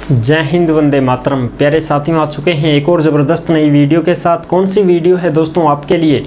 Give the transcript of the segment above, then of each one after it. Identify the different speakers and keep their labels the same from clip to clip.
Speaker 1: जय हिंद, वंदे मातरम। प्यारे साथियों, आ चुके हैं एक और ज़बरदस्त नई वीडियो के साथ। कौन सी वीडियो है दोस्तों आपके लिए?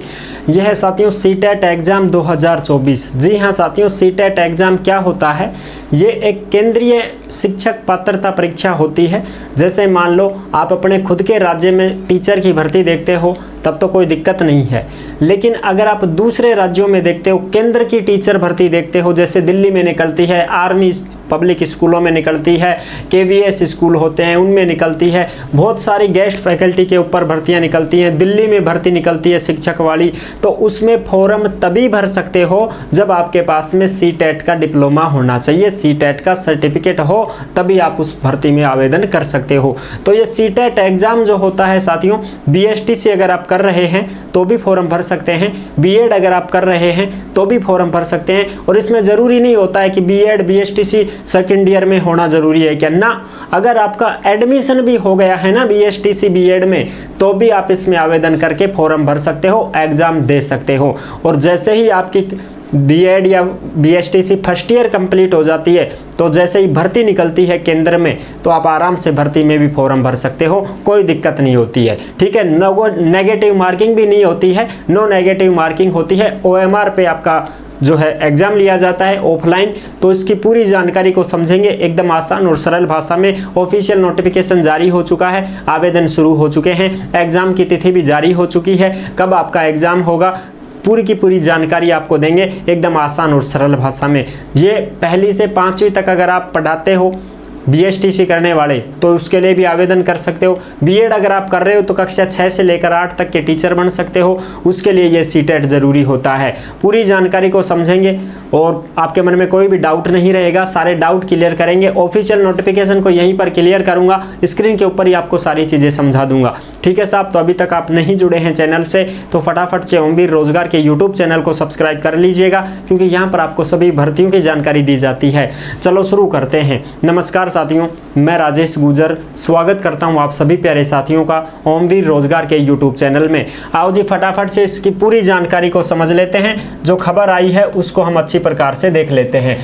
Speaker 1: यह है साथियों सीटेट एग्ज़ाम 2024। जी हाँ साथियों, सीटेट एग्ज़ाम क्या होता है? ये एक केंद्रीय शिक्षक पात्रता परीक्षा होती है। जैसे मान लो आप अपने खुद के राज्य में टीचर की भर्ती देखते हो तब तो कोई दिक्कत नहीं है, लेकिन अगर आप दूसरे राज्यों में देखते हो, केंद्र की टीचर भर्ती देखते हो, जैसे दिल्ली में निकलती है, आर्मी पब्लिक स्कूलों में निकलती है, केवीएस स्कूल होते हैं उनमें निकलती है, बहुत सारी गेस्ट फैकल्टी के ऊपर भर्तियां निकलती हैं, दिल्ली में भर्ती निकलती है शिक्षक वाली, तो उसमें फॉर्म तभी भर सकते हो जब आपके पास में सीटेट का डिप्लोमा होना चाहिए, सीटेट का सर्टिफिकेट हो, तभी आप उस भर्ती में आवेदन कर सकते हो। तो ये सीटेट एग्ज़ाम जो होता है साथियों, बीएसटीसी अगर आप कर रहे हैं तो भी फॉर्म भर सकते हैं, बीएड अगर आप कर रहे हैं तो भी फॉर्म भर सकते हैं। और इसमें ज़रूरी नहीं होता है कि बीएड बीएसटीसी सेकेंड ईयर में होना ज़रूरी है क्या ना, अगर आपका एडमिशन भी हो गया है ना बीएसटीसी बीएड में, तो भी आप इसमें आवेदन करके फॉर्म भर सकते हो, एग्ज़ाम दे सकते हो। और जैसे ही आपकी बीएड या बीएसटीसी फर्स्ट ईयर कंप्लीट हो जाती है, तो जैसे ही भर्ती निकलती है केंद्र में, तो आप आराम से भर्ती में भी फॉर्म भर सकते हो, कोई दिक्कत नहीं होती है। ठीक है, नो नेगेटिव मार्किंग भी नहीं होती है, नो नेगेटिव मार्किंग होती है। ओएमआर पे आपका जो है एग्ज़ाम लिया जाता है ऑफलाइन। तो इसकी पूरी जानकारी को समझेंगे एकदम आसान और सरल भाषा में। ऑफिशियल नोटिफिकेशन जारी हो चुका है, आवेदन शुरू हो चुके हैं, एग्ज़ाम की तिथि भी जारी हो चुकी है, कब आपका एग्ज़ाम होगा पूरी की पूरी जानकारी आपको देंगे एकदम आसान और सरल भाषा में। ये पहली से 5वीं तक अगर आप पढ़ाते हो बीएसटीसी करने वाले, तो उसके लिए भी आवेदन कर सकते हो। बीएड अगर आप कर रहे हो तो कक्षा 6 से लेकर 8 तक के टीचर बन सकते हो, उसके लिए ये सीटेट ज़रूरी होता है। पूरी जानकारी को समझेंगे और आपके मन में कोई भी डाउट नहीं रहेगा, सारे डाउट क्लियर करेंगे। ऑफिशियल नोटिफिकेशन को यहीं पर क्लियर करूँगा, स्क्रीन के ऊपर ही आपको सारी चीज़ें समझा दूंगा। ठीक है साहब, तो अभी तक आप नहीं जुड़े हैं चैनल से तो फटाफट से ओमवीर रोजगार के यूट्यूब चैनल को सब्सक्राइब कर लीजिएगा, क्योंकि यहाँ पर आपको सभी भर्तियों की जानकारी दी जाती है। चलो शुरू करते हैं। नमस्कार साथियों, मैं राजेश गुजर स्वागत करता हूं आप सभी प्यारे साथियों का ओमवीर रोजगार के यूट्यूब चैनल में। आओ जी फटाफट से इसकी पूरी जानकारी को समझ लेते हैं। जो खबर आई है उसको हम अच्छी प्रकार से देख लेते हैं।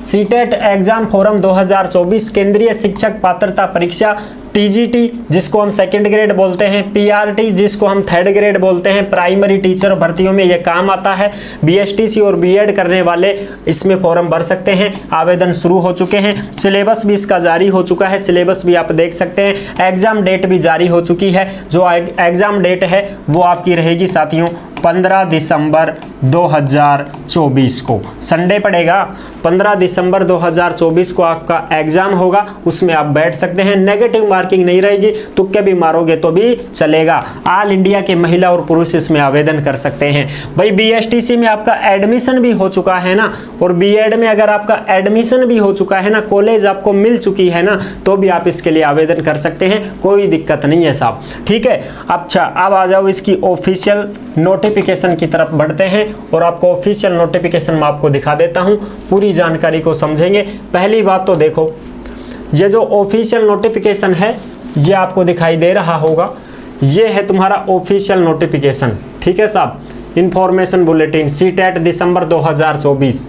Speaker 1: सीटेट एग्जाम फॉरम 2024 केंद्रीय शिक्षक पात्रता परीक्षा, टीजीटी जिसको हम सेकंड ग्रेड बोलते हैं, पीआरटी जिसको हम थर्ड ग्रेड बोलते हैं, प्राइमरी टीचर भर्तियों में ये काम आता है। बीएसटीसी और बीएड करने वाले इसमें फॉर्म भर सकते हैं। आवेदन शुरू हो चुके हैं, सिलेबस भी इसका जारी हो चुका है, सिलेबस भी आप देख सकते हैं। एग्जाम डेट भी जारी हो चुकी है। जो एग्जाम डेट है वो आपकी रहेगी साथियों 15 दिसंबर 2024 को, संडे पड़ेगा। 15 दिसंबर 2024 को आपका एग्जाम होगा, उसमें आप बैठ सकते हैं। नेगेटिव मार्किंग नहीं रहेगी, तुक्के भी मारोगे तो भी चलेगा। ऑल इंडिया के महिला और पुरुष इसमें आवेदन कर सकते हैं। भाई बीएसटीसी में आपका एडमिशन भी हो चुका है ना, और बीएड में अगर आपका एडमिशन भी हो चुका है ना, कॉलेज आपको मिल चुकी है ना, तो भी आप इसके लिए आवेदन कर सकते हैं, कोई दिक्कत नहीं है साहब। ठीक है, अच्छा अब आ जाओ इसकी ऑफिशियल नोटिफिकेशन की तरफ बढ़ते हैं और आपको ऑफिशियल नोटिफिकेशन मैं आपको दिखा देता हूं, पूरी जानकारी को समझेंगे। पहली बात तो देखो, ये जो ऑफिशियल नोटिफिकेशन है ये आपको दिखाई दे रहा होगा, ये है तुम्हारा ऑफिशियल नोटिफिकेशन। ठीक है साहब, इंफॉर्मेशन बुलेटिन सीटेट दिसंबर 2024।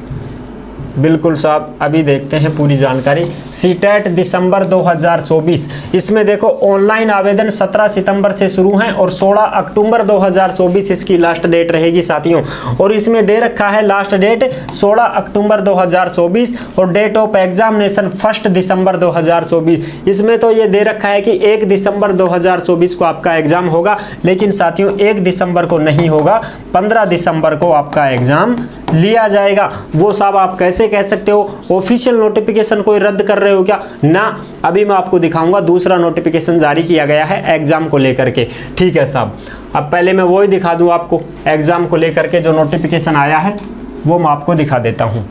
Speaker 1: बिल्कुल साहब, अभी देखते हैं पूरी जानकारी। सीटेट दिसंबर 2024, इसमें देखो ऑनलाइन आवेदन 17 सितंबर से शुरू हैं और 16 अक्टूबर 2024 इसकी लास्ट डेट रहेगी साथियों। और इसमें दे रखा है लास्ट डेट 16 अक्टूबर 2024 और डेट ऑफ एग्जामिनेशन 1 दिसंबर 2024। इसमें तो ये दे रखा है कि 1 दिसंबर 2024 को आपका एग्जाम होगा, लेकिन साथियों 1 दिसंबर को नहीं होगा, 15 दिसंबर को आपका एग्जाम लिया जाएगा। वो साहब आप कैसे कह सकते हो? ऑफिशियल नोटिफिकेशन कोई रद्द कर रहे हो क्या? ना, अभी मैं आपको दिखाऊंगा दूसरा नोटिफिकेशन जारी किया गया है एग्जाम को लेकर के। ठीक है साहब, अब पहले मैं वही दिखा दूं आपको, एग्जाम को लेकर के जो नोटिफिकेशन आया है वो मैं आपको दिखा देता हूं।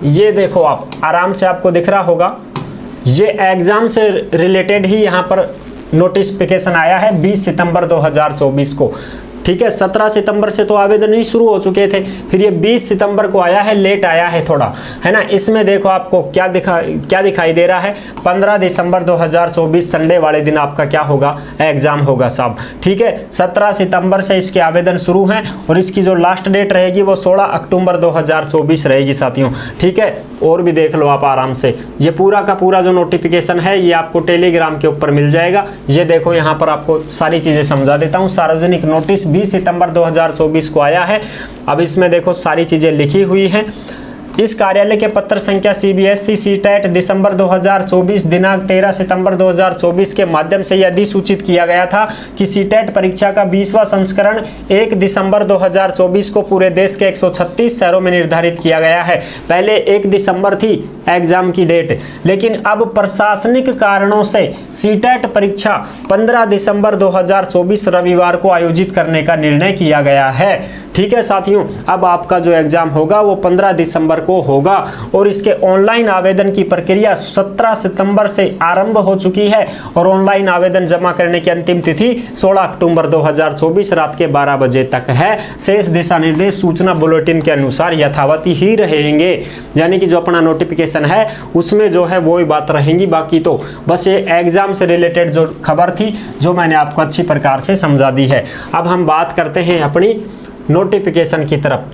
Speaker 1: ये देखो, आप आराम से आपको दिख रहा होगा, ये एग्जाम से रिलेटेड ही यहाँ पर नोटिफिकेशन आया है 20 सितंबर 2024 को। ठीक है। 17 सितंबर से तो आवेदन ही शुरू हो चुके थे, फिर ये 20 सितंबर को आया है, लेट आया है थोड़ा, है ना। इसमें देखो आपको क्या दिखाई दे रहा है, 15 दिसंबर 2024 संडे वाले दिन आपका क्या होगा, एग्जाम होगा साहब, ठीक है। 17 सितंबर से इसके आवेदन शुरू हैं और इसकी जो लास्ट डेट रहेगी वो 16 अक्टूबर 2024 रहेगी साथियों, ठीक है। और भी देख लो आप आराम से, ये पूरा का पूरा जो नोटिफिकेशन है ये आपको टेलीग्राम के ऊपर मिल जाएगा। ये देखो यहाँ पर आपको सारी चीज़ें समझा देता हूँ। सार्वजनिक नोटिस 20 सितंबर 2024 को आया है। अब इसमें देखो सारी चीज़ें लिखी हुई हैं। इस कार्यालय के पत्र संख्या CBSE सीटेट दिसंबर 2024 दिनांक 13 सितंबर 2024 के माध्यम से यह अधिसूचित किया गया था कि सीटेट परीक्षा का 20वां संस्करण 1 दिसंबर 2024 को पूरे देश के 136 शहरों में निर्धारित किया गया है। पहले 1 दिसंबर थी एग्जाम की डेट, लेकिन अब प्रशासनिक कारणों से सीटेट परीक्षा 15 दिसंबर 2024 रविवार को आयोजित करने का निर्णय किया गया है, ठीक है साथियों। अब आपका जो एग्जाम होगा वो 15 दिसंबर को होगा और इसके ऑनलाइन आवेदन की प्रक्रिया 17 सितंबर से आरंभ हो चुकी है और ऑनलाइन आवेदन जमा करने की अंतिम तिथि 16 अक्टूबर 2024 रात के 12 बजे तक है। शेष दिशा निर्देश सूचना बुलेटिन के अनुसार यथावत ही रहेंगे, यानी कि जो अपना नोटिफिकेशन है उसमें जो है वो ही बात रहेंगी। बाकी तो बस ये एग्जाम से रिलेटेड जो खबर थी जो मैंने आपको अच्छी प्रकार से समझा दी है। अब हम बात करते हैं अपनी नोटिफिकेशन की तरफ।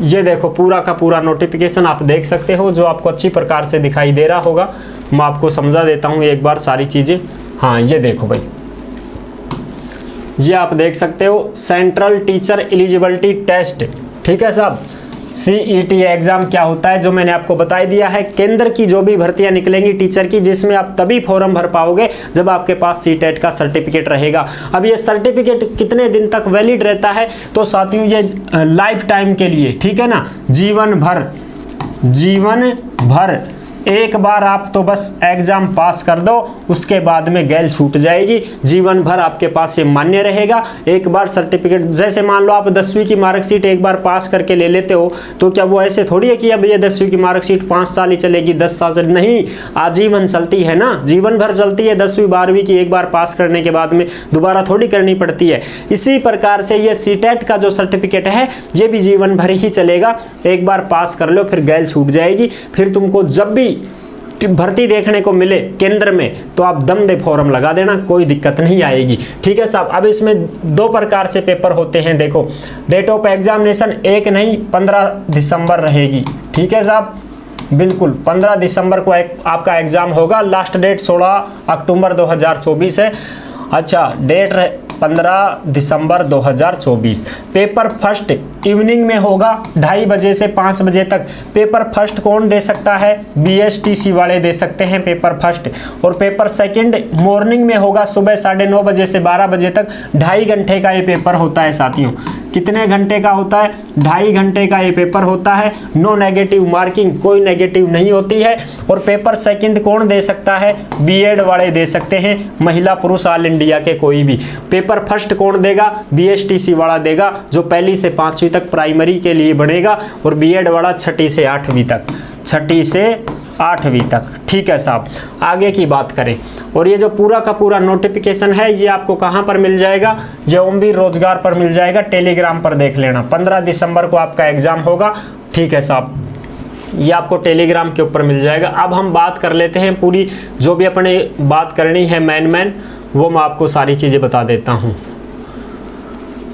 Speaker 1: ये देखो पूरा का पूरा नोटिफिकेशन आप देख सकते हो, जो आपको अच्छी प्रकार से दिखाई दे रहा होगा। मैं आपको समझा देता हूँ एक बार सारी चीज़ें। हाँ ये देखो भाई, ये आप देख सकते हो सेंट्रल टीचर एलिजिबिलिटी टेस्ट, ठीक है साहब। CET एग्जाम क्या होता है जो मैंने आपको बता दिया है। केंद्र की जो भी भर्तियां निकलेंगी टीचर की, जिसमें आप तभी फॉर्म भर पाओगे जब आपके पास सीटेट का सर्टिफिकेट रहेगा। अब ये सर्टिफिकेट कितने दिन तक वैलिड रहता है, तो साथियों ये लाइफ टाइम के लिए, ठीक है ना, जीवन भर एक बार आप तो बस एग्जाम पास कर दो, उसके बाद में गैल छूट जाएगी। जीवन भर आपके पास ये मान्य रहेगा। एक बार सर्टिफिकेट, जैसे मान लो आप 10वीं की मार्कशीट एक बार पास करके ले लेते हो, तो क्या वो ऐसे थोड़ी है कि अब ये 10वीं की मार्कशीट 5 साल ही चलेगी, 10 साल चलेगी? नहीं, आजीवन चलती है ना, जीवन भर चलती है। 10वीं 12वीं की एक बार पास करने के बाद में दोबारा थोड़ी करनी पड़ती है। इसी प्रकार से ये सीटेट का जो सर्टिफिकेट है ये भी जीवन भर ही चलेगा। एक बार पास कर लो फिर गैल छूट जाएगी। फिर तुमको जब भी भर्ती देखने को मिले केंद्र में तो आप दम दे फॉर्म लगा देना, कोई दिक्कत नहीं आएगी, ठीक है साहब। अब इसमें 2 प्रकार से पेपर होते हैं। देखो डेट ऑफ एग्जामिनेशन 1 नहीं 15 दिसंबर रहेगी, ठीक है साहब, बिल्कुल 15 दिसंबर को आपका एग्जाम होगा। लास्ट डेट 16 अक्टूबर 2024 है। अच्छा, डेट 15 दिसंबर 2024। पेपर फर्स्ट इवनिंग में होगा 2:30 बजे से 5 बजे तक। पेपर फर्स्ट कौन दे सकता है? BSTC वाले दे सकते हैं पेपर फर्स्ट। और पेपर सेकंड मॉर्निंग में होगा सुबह 9:30 बजे से 12 बजे तक। 2.5 घंटे का ये पेपर होता है साथियों। कितने घंटे का होता है? 2.5 घंटे का ये पेपर होता है। नो नेगेटिव मार्किंग, कोई नेगेटिव नहीं होती है। और पेपर सेकंड कौन दे सकता है? B.Ed वाले दे सकते हैं, महिला पुरुष ऑल इंडिया के कोई भी। पेपर फर्स्ट कौन देगा? BSTC वाला देगा, जो 1ली से 5वीं तक प्राइमरी के लिए बनेगा। और B.Ed वाला 6ठी से 8वीं तक, 6ठी से 8वीं तक, ठीक है साहब। आगे की बात करें, और ये जो पूरा का पूरा नोटिफिकेशन है ये आपको कहाँ पर मिल जाएगा? ये ओमवीर रोजगार पर मिल जाएगा, टेलीग्राम पर देख लेना। 15 दिसंबर को आपका एग्जाम होगा, ठीक है साहब, ये आपको टेलीग्राम के ऊपर मिल जाएगा। अब हम बात कर लेते हैं पूरी, जो भी अपने बात करनी है मैन वो मैं आपको सारी चीज़ें बता देता हूँ,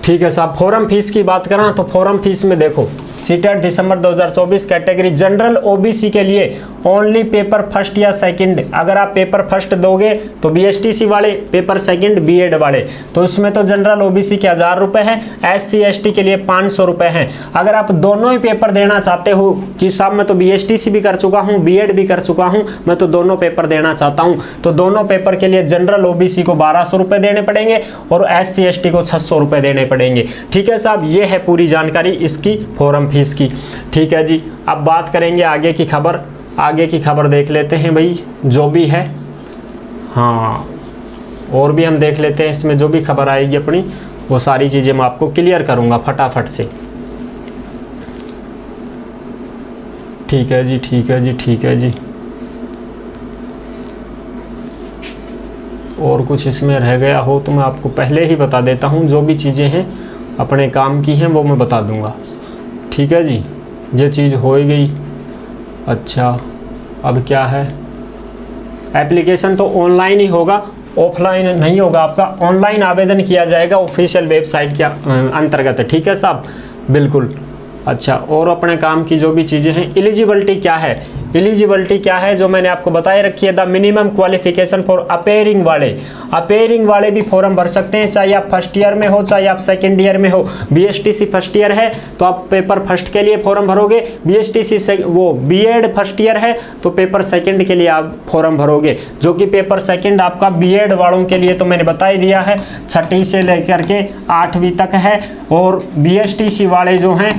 Speaker 1: ठीक है साहब। फॉर्म फीस की बात करें तो फॉर्म फीस में देखो, सीटेट दिसंबर 2024 कैटेगरी जनरल OBC के लिए ओनली पेपर फर्स्ट या सेकंड। अगर आप पेपर फर्स्ट दोगे तो BSTC वाले, पेपर सेकंड B.Ed वाले, तो उसमें तो जनरल OBC के 1000 रुपये हैं, SC/ST के लिए 500 रुपये हैं। अगर आप दोनों ही पेपर देना चाहते हो कि साहब मैं तो BSTC भी कर चुका हूँ, B.Ed भी कर चुका हूँ, मैं तो दोनों पेपर देना चाहता हूँ, तो दोनों पेपर के लिए जनरल OBC को 1200 रुपये देने पड़ेंगे और SC/ST को 600 रुपये देने पड़ेंगे, ठीक है साहब। ये है पूरी जानकारी इसकी फॉर्म फीस की, ठीक है जी। अब बात करेंगे आगे की खबर। आगे की खबर देख लेते हैं भाई, जो भी है, हाँ, और भी हम देख लेते हैं इसमें जो भी खबर आएगी अपनी, वो सारी चीज़ें मैं आपको क्लियर करूँगा फटाफट से, ठीक है जी, ठीक है जी, ठीक है जी। और कुछ इसमें रह गया हो तो मैं आपको पहले ही बता देता हूँ, जो भी चीज़ें हैं अपने काम की हैं वो मैं बता दूंगा। ठीक है जी, ये चीज़ हो ही गई। अच्छा, अब क्या है, एप्लीकेशन तो ऑनलाइन ही होगा, ऑफलाइन नहीं होगा आपका, ऑनलाइन आवेदन किया जाएगा ऑफिशियल वेबसाइट के अंतर्गत। ठीक है साहब, बिल्कुल। अच्छा, और अपने काम की जो भी चीज़ें हैं, एलिजिबिलिटी क्या है, एलिजिबिलिटी क्या है जो मैंने आपको बताए रखी है। The minimum qualification for appearing वाले भी फॉर्म भर सकते हैं, चाहे आप फर्स्ट ईयर में हो चाहे आप सेकंड ईयर में हो। बीएसटीसी फर्स्ट ईयर है तो आप पेपर फर्स्ट के लिए फॉर्म भरोगे, बीएसटीसी से वो बीएड फर्स्ट ईयर है तो पेपर सेकंड के लिए आप फॉर्म भरोगे, जो कि पेपर सेकंड आपका बीएड वालों के लिए तो मैंने बता ही दिया है, 6वीं से लेकर के 8वीं तक है। और बीएसटीसी वाले जो हैं,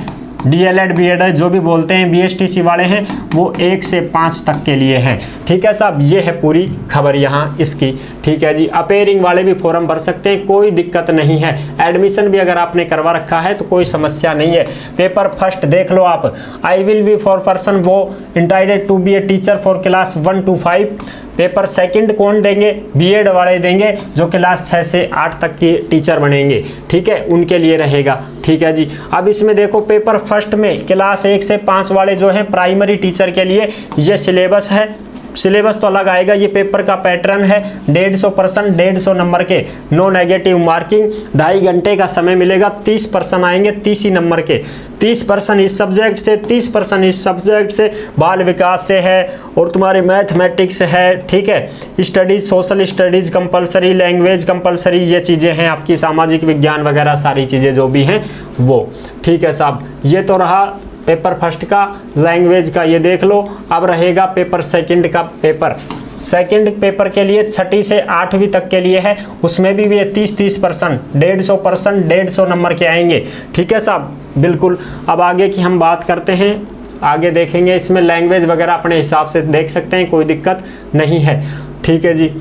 Speaker 1: डीएलएड बीएड जो भी बोलते हैं, बीएसटीसी वाले हैं वो 1 से 5 तक के लिए हैं। ठीक है साहब, ये है पूरी खबर यहाँ इसकी। ठीक है जी, अपेयरिंग वाले भी फॉर्म भर सकते हैं, कोई दिक्कत नहीं है। एडमिशन भी अगर आपने करवा रखा है तो कोई समस्या नहीं है। पेपर फर्स्ट देख लो आप, I will be for person वो entitled to be a teacher for class 1 to 5। Paper second कौन देंगे, बीएड वाले देंगे जो क्लास 6 से 8 तक की टीचर बनेंगे। ठीक है, उनके लिए रहेगा। ठीक है जी, अब इसमें देखो पेपर फर्स्ट में क्लास 1 से 5 वाले जो हैं प्राइमरी टीचर के लिए ये सिलेबस है, सिलेबस तो अलग आएगा। ये पेपर का पैटर्न है, 150% 150 नंबर के, नो नेगेटिव मार्किंग, 2.5 घंटे का समय मिलेगा। 30% आएंगे 30 ही नंबर के, 30% इस सब्जेक्ट से, 30% इस सब्जेक्ट से, बाल विकास से है और तुम्हारे मैथमेटिक्स है। ठीक है, studies, social studies compulsory, language compulsory, ये चीज़ें हैं आपकी, सामाजिक विज्ञान वगैरह सारी चीज़ें जो भी हैं वो। ठीक है साहब, ये तो रहा पेपर फर्स्ट का, लैंग्वेज का ये देख लो। अब रहेगा पेपर सेकंड का। पेपर सेकंड पेपर के लिए 6वीं से 8वीं तक के लिए है, उसमें भी ये 30% 150% 150 नंबर के आएंगे। ठीक है साहब, बिल्कुल। अब आगे की हम बात करते हैं, आगे देखेंगे। इसमें लैंग्वेज वगैरह अपने हिसाब से देख सकते हैं, कोई दिक्कत नहीं है। ठीक है जी,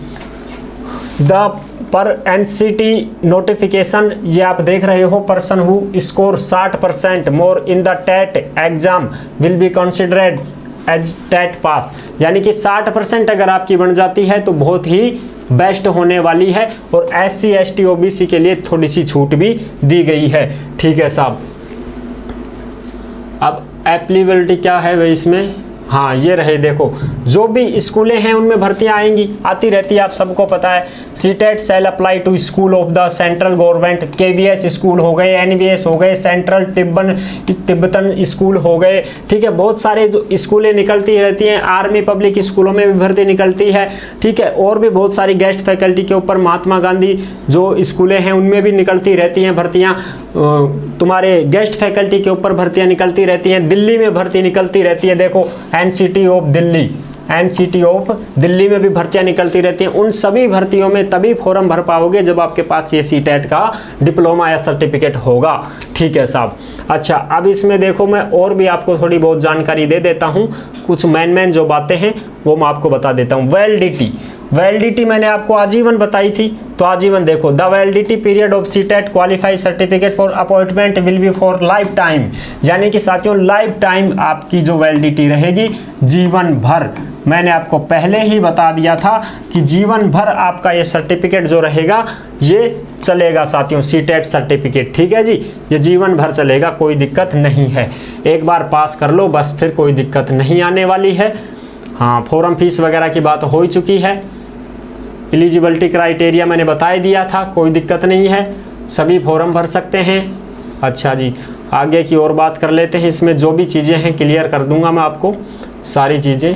Speaker 1: द पर एनसीटी नोटिफिकेशन, ये आप देख रहे हो, person who score 60% more in the TET exam will be considered as TET pass. यानी कि 60% अगर आपकी बन जाती है तो बहुत ही बेस्ट होने वाली है। और SC ST OBC के लिए थोड़ी सी छूट भी दी गई है। ठीक है साहब, अब एप्लीबिलिटी क्या है भाई इसमें, हाँ ये रहे, देखो जो भी स्कूलें हैं उनमें भर्तियां आएंगी, आती रहती है, आप सबको पता है। CTET shall apply to school of the central government, KVS school हो गए, NVS हो गए, सेंट्रल तिब्बतन स्कूल हो गए। ठीक है, बहुत सारे जो स्कूलें निकलती रहती हैं, आर्मी पब्लिक स्कूलों में भी भर्ती निकलती है। ठीक है, और भी बहुत सारी गेस्ट फैकल्टी के ऊपर महात्मा गांधी जो स्कूलें हैं उनमें भी निकलती रहती हैं भर्तियाँ। तुम्हारे गेस्ट फैकल्टी के ऊपर भर्तियाँ निकलती रहती हैं, दिल्ली में भर्ती निकलती रहती है। देखो एनसीटी ऑफ दिल्ली में भी भर्तियां निकलती रहती हैं। उन सभी भर्तियों में तभी फॉर्म भर पाओगे जब आपके पास ये सीटेट का डिप्लोमा या सर्टिफिकेट होगा। ठीक है साहब। अच्छा, अब इसमें देखो मैं और भी आपको थोड़ी बहुत जानकारी दे देता हूँ, कुछ मेन जो बातें हैं वो मैं आपको बता देता हूँ। वैलिडिटी मैंने आपको आजीवन बताई थी, तो आजीवन देखो, the validity period of CTET qualify certificate for appointment will be for life time. यानी कि साथियों लाइफ टाइम आपकी जो वैलिडिटी रहेगी, जीवन भर। मैंने आपको पहले ही बता दिया था कि जीवन भर आपका ये सर्टिफिकेट जो रहेगा ये चलेगा साथियों, सीटेट सर्टिफिकेट। ठीक है जी, ये जीवन भर चलेगा, कोई दिक्कत नहीं है। एक बार पास कर लो बस, फिर कोई दिक्कत नहीं आने वाली है। हाँ, फॉर्म फीस वगैरह की बात हो चुकी है। एलिजिबिलिटी क्राइटेरिया मैंने बता ही दिया था, कोई दिक्कत नहीं है, सभी फॉर्म भर सकते हैं। अच्छा जी, आगे की और बात कर लेते हैं। इसमें जो भी चीज़ें हैं क्लियर कर दूंगा मैं आपको सारी चीज़ें।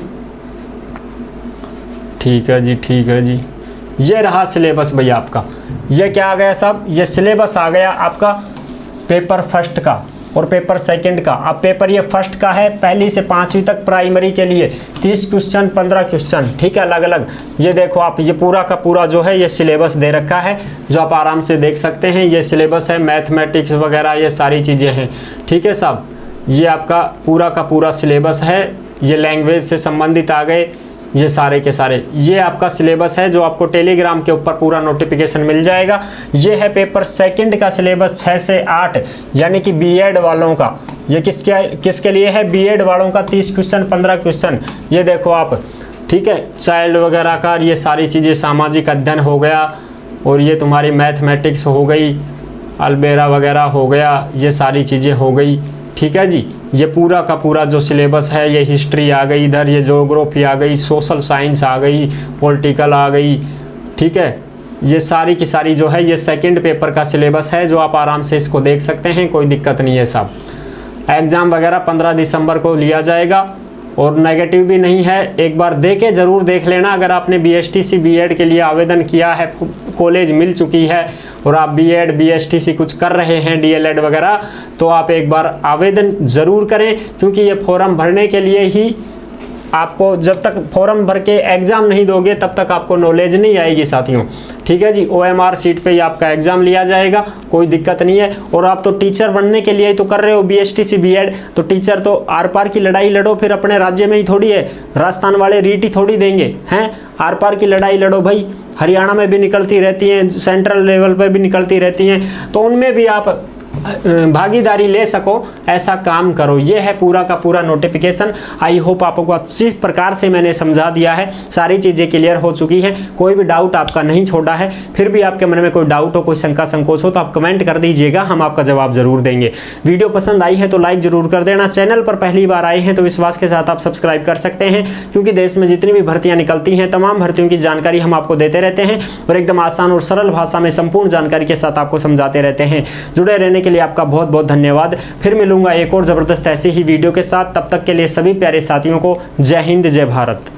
Speaker 1: ठीक है जी, ठीक है जी। ये रहा सिलेबस भैया आपका। ये क्या आ गया साहब, ये सिलेबस आ गया आपका पेपर फर्स्ट का और पेपर सेकंड का। अब पेपर ये फर्स्ट का है, 1 से 5वीं तक प्राइमरी के लिए 30 क्वेश्चन 15 क्वेश्चन। ठीक है, अलग अलग। ये देखो आप, ये पूरा का पूरा जो है ये सिलेबस दे रखा है, जो आप आराम से देख सकते हैं। ये सिलेबस है, मैथमेटिक्स वगैरह ये सारी चीज़ें हैं। ठीक है साहब, ये आपका पूरा का पूरा सिलेबस है। ये लैंग्वेज से संबंधित आ गए ये सारे के सारे। ये आपका सिलेबस है जो आपको टेलीग्राम के ऊपर पूरा नोटिफिकेशन मिल जाएगा। ये है पेपर सेकंड का सिलेबस 6 से 8, यानी कि बीएड वालों का। ये किसके लिए है, बीएड वालों का 30 क्वेश्चन 15 क्वेश्चन। ये देखो आप, ठीक है, चाइल्ड वगैरह का ये सारी चीज़ें, सामाजिक अध्ययन हो गया, और ये तुम्हारी मैथमेटिक्स हो गई, अलबेरा वगैरह हो गया, ये सारी चीज़ें हो गई। ठीक है जी, ये पूरा का पूरा जो सिलेबस है, ये हिस्ट्री आ गई, इधर ये ज्योग्राफी आ गई, सोशल साइंस आ गई, पॉलिटिकल आ गई। ठीक है, ये सारी की सारी जो है ये सेकंड पेपर का सिलेबस है, जो आप आराम से इसको देख सकते हैं, कोई दिक्कत नहीं है साहब। एग्ज़ाम वगैरह 15 दिसंबर को लिया जाएगा और नेगेटिव भी नहीं है, एक बार दे के ज़रूर देख लेना। अगर आपने BSTC बीएड के लिए आवेदन किया है, कॉलेज मिल चुकी है और आप बीएड BSTC कुछ कर रहे हैं, DLED वगैरह, तो आप एक बार आवेदन ज़रूर करें, क्योंकि ये फॉर्म भरने के लिए ही आपको, जब तक फॉर्म भर के एग्ज़ाम नहीं दोगे तब तक आपको नॉलेज नहीं आएगी साथियों। ठीक है जी, OMR सीट पे ही आपका एग्ज़ाम लिया जाएगा, कोई दिक्कत नहीं है। और आप तो टीचर बनने के लिए ही तो कर रहे हो BSTC बीएड, तो टीचर तो आर पार की लड़ाई लड़ो, फिर अपने राज्य में ही थोड़ी है, राजस्थान वाले रीट ही थोड़ी देंगे हैं। आर पार की लड़ाई लड़ो भाई, हरियाणा में भी निकलती रहती हैं, सेंट्रल लेवल पर भी निकलती रहती हैं, तो उनमें भी आप भागीदारी ले सको, ऐसा काम करो। ये है पूरा का पूरा नोटिफिकेशन। आई होप आपको अच्छी प्रकार से मैंने समझा दिया है, सारी चीज़ें क्लियर हो चुकी हैं, कोई भी डाउट आपका नहीं छोड़ा है। फिर भी आपके मन में कोई डाउट हो, कोई शंका संकोच हो तो आप कमेंट कर दीजिएगा, हम आपका जवाब जरूर देंगे। वीडियो पसंद आई है तो लाइक जरूर कर देना। चैनल पर पहली बार आए हैं तो विश्वास के साथ आप सब्सक्राइब कर सकते हैं, क्योंकि देश में जितनी भी भर्तियां निकलती हैं तमाम भर्तियों की जानकारी हम आपको देते रहते हैं और एकदम आसान और सरल भाषा में संपूर्ण जानकारी के साथ आपको समझाते रहते हैं। जुड़े रहने के लिए आपका बहुत बहुत धन्यवाद। फिर मिलूंगा एक और ज़बरदस्त ऐसी ही वीडियो के साथ, तब तक के लिए सभी प्यारे साथियों को जय हिंद, जय भारत।